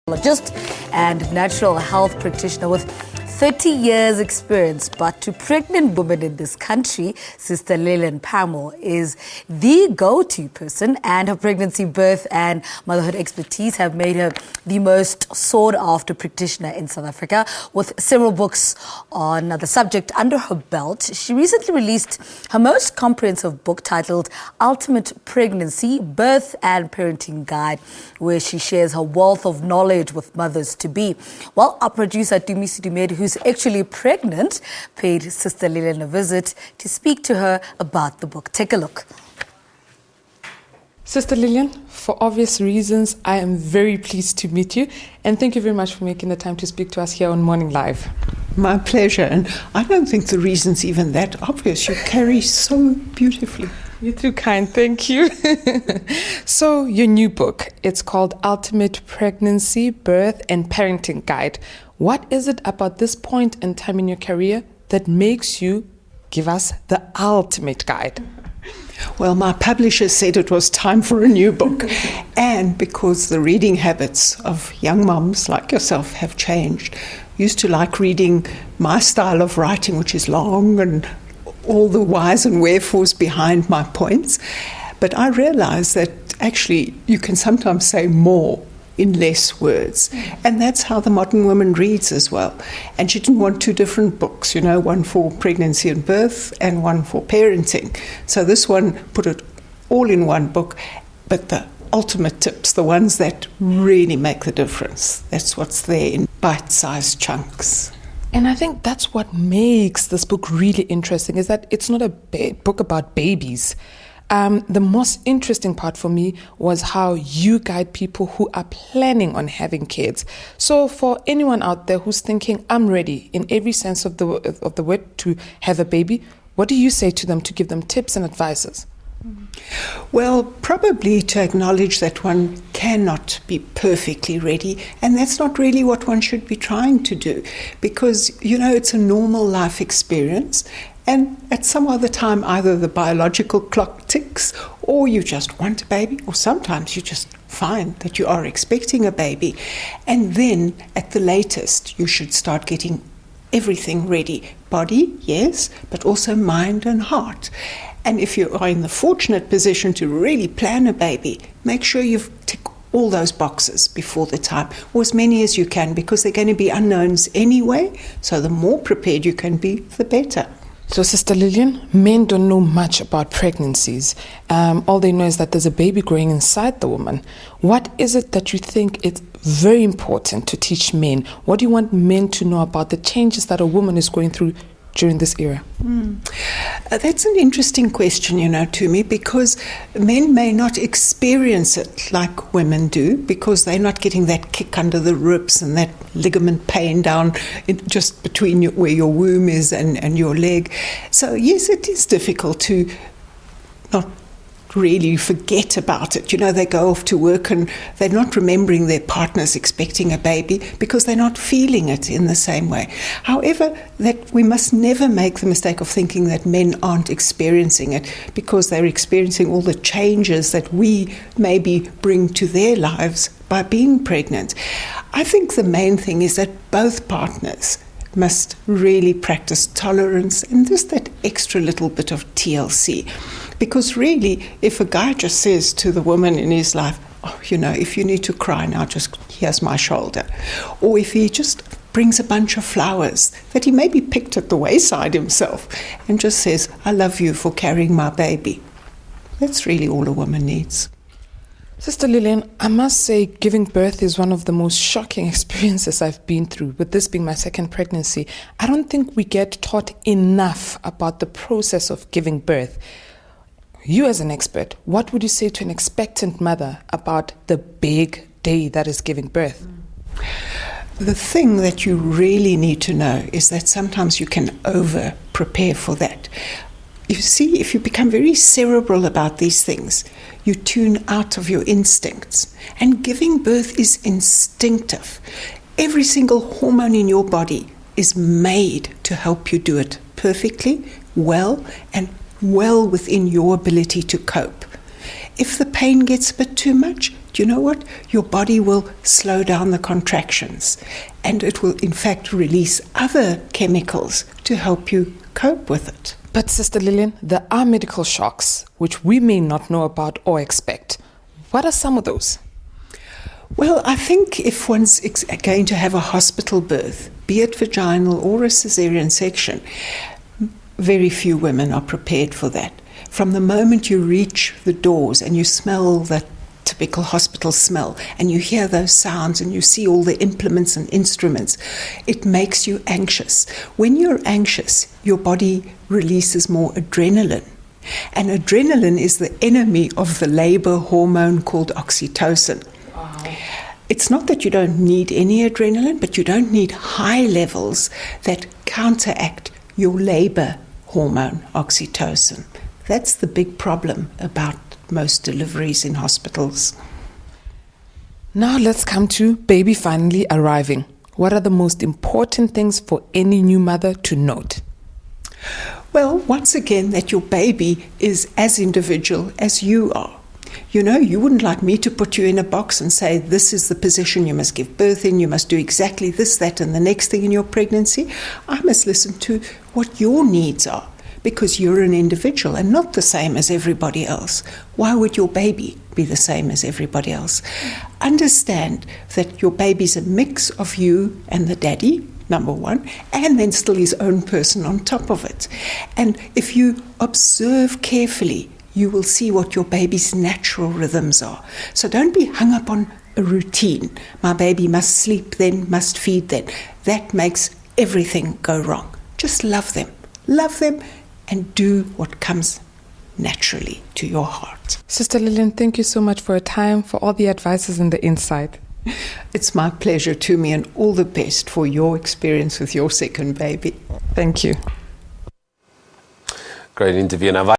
Reflexologist and natural health practitioner with 30 years experience. But to pregnant women in this country, Sister Lilian Paramor is the go-to person, and her pregnancy, birth and motherhood expertise have made her the most sought-after practitioner in South Africa. With several books on the subject under her belt, she recently released her most comprehensive book titled Ultimate Pregnancy, Birth and Parenting Guide, where she shares her wealth of knowledge with mothers-to-be. Well, our producer Tumi Sedumedi, who's actually pregnant, paid Sister Lilian a visit to speak to her about the book. Take a look. Sister Lilian, for obvious reasons, I am very pleased to meet you, and thank you very much for making the time to speak to us here on Morning Live. My pleasure, and I don't think the reason's even that obvious. You carry so beautifully. You're too kind, thank you. So, your new book, it's called Ultimate Pregnancy, Birth and Parenting Guide. What is it about this point in time in your career that makes you give us the ultimate guide? Well, my publisher said it was time for a new book. And because the reading habits of young mums like yourself have changed, used to like reading my style of writing, which is long and all the whys and wherefores behind my points. But I realized that actually you can sometimes say more in less words. And that's how the modern woman reads as well. And she didn't want two different books, one for pregnancy and birth and one for parenting. So this one put it all in one book, but the ultimate tips, the ones that really make the difference, that's what's there in bite-sized chunks. And I think that's what makes this book really interesting, is that it's not a book about babies. The most interesting part for me was how you guide people who are planning on having kids. So for anyone out there who's thinking, I'm ready in every sense of the word to have a baby, what do you say to them to give them tips and advices? Well, probably to acknowledge that one cannot be perfectly ready, and that's not really what one should be trying to do, because, it's a normal life experience, and at some other time either the biological clock ticks, or you just want a baby, or sometimes you just find that you are expecting a baby, and then at the latest you should start getting everything ready. Body, yes, but also mind and heart. And if you are in the fortunate position to really plan a baby, make sure you've ticked all those boxes before the time, or as many as you can, because they're going to be unknowns anyway. So the more prepared you can be, the better. So, Sister Lilian, men don't know much about pregnancies. All they know is that there's a baby growing inside the woman. What is it that you think is very important to teach men? What do you want men to know about the changes that a woman is going through during this era? That's an interesting question, to me, because men may not experience it like women do, because they're not getting that kick under the ribs and that ligament pain down just between where your womb is and your leg. So yes, it is difficult to not really forget about it. They go off to work and they're not remembering their partner's expecting a baby because they're not feeling it in the same way. However, that we must never make the mistake of thinking that men aren't experiencing it because they're experiencing all the changes that we maybe bring to their lives by being pregnant. I think the main thing is that both partners must really practice tolerance and just that extra little bit of TLC. Because really, if a guy just says to the woman in his life, if you need to cry now, just here's my shoulder. Or if he just brings a bunch of flowers that he maybe picked at the wayside himself and just says, I love you for carrying my baby. That's really all a woman needs. Sister Lilian, I must say giving birth is one of the most shocking experiences I've been through, with this being my second pregnancy. I don't think we get taught enough about the process of giving birth. You as an expert, what would you say to an expectant mother about the big day that is giving birth? The thing that you really need to know is that sometimes you can over-prepare for that. You see, if you become very cerebral about these things, you tune out of your instincts. And giving birth is instinctive. Every single hormone in your body is made to help you do it perfectly, well, and well within your ability to cope. If the pain gets a bit too much, do you know what? Your body will slow down the contractions, and it will in fact release other chemicals to help you cope with it. But Sister Lilian, there are medical shocks which we may not know about or expect. What are some of those? Well, I think if one's going to have a hospital birth, be it vaginal or a cesarean section, very few women are prepared for that. From the moment you reach the doors and you smell that typical hospital smell and you hear those sounds and you see all the implements and instruments, it makes you anxious. When you're anxious, your body releases more adrenaline. And adrenaline is the enemy of the labor hormone called oxytocin. It's not that you don't need any adrenaline, but you don't need high levels that counteract your labor hormone, oxytocin. That's the big problem about most deliveries in hospitals. Now let's come to baby finally arriving. What are the most important things for any new mother to note? Well, once again, that your baby is as individual as you are. You know, you wouldn't like me to put you in a box and say, this is the position you must give birth in, you must do exactly this, that, and the next thing in your pregnancy. I must listen to what your needs are, because you're an individual and not the same as everybody else. Why would your baby be the same as everybody else? Understand that your baby's a mix of you and the daddy, number one, and then still his own person on top of it. And if you observe carefully, you will see what your baby's natural rhythms are. So don't be hung up on a routine. My baby must sleep then, must feed then. That makes everything go wrong. Just love them. Love them and do what comes naturally to your heart. Sister Lilian, thank you so much for your time, for all the advices and the insight. It's my pleasure, Tumi, and all the best for your experience with your second baby. Thank you. Great interview. Now,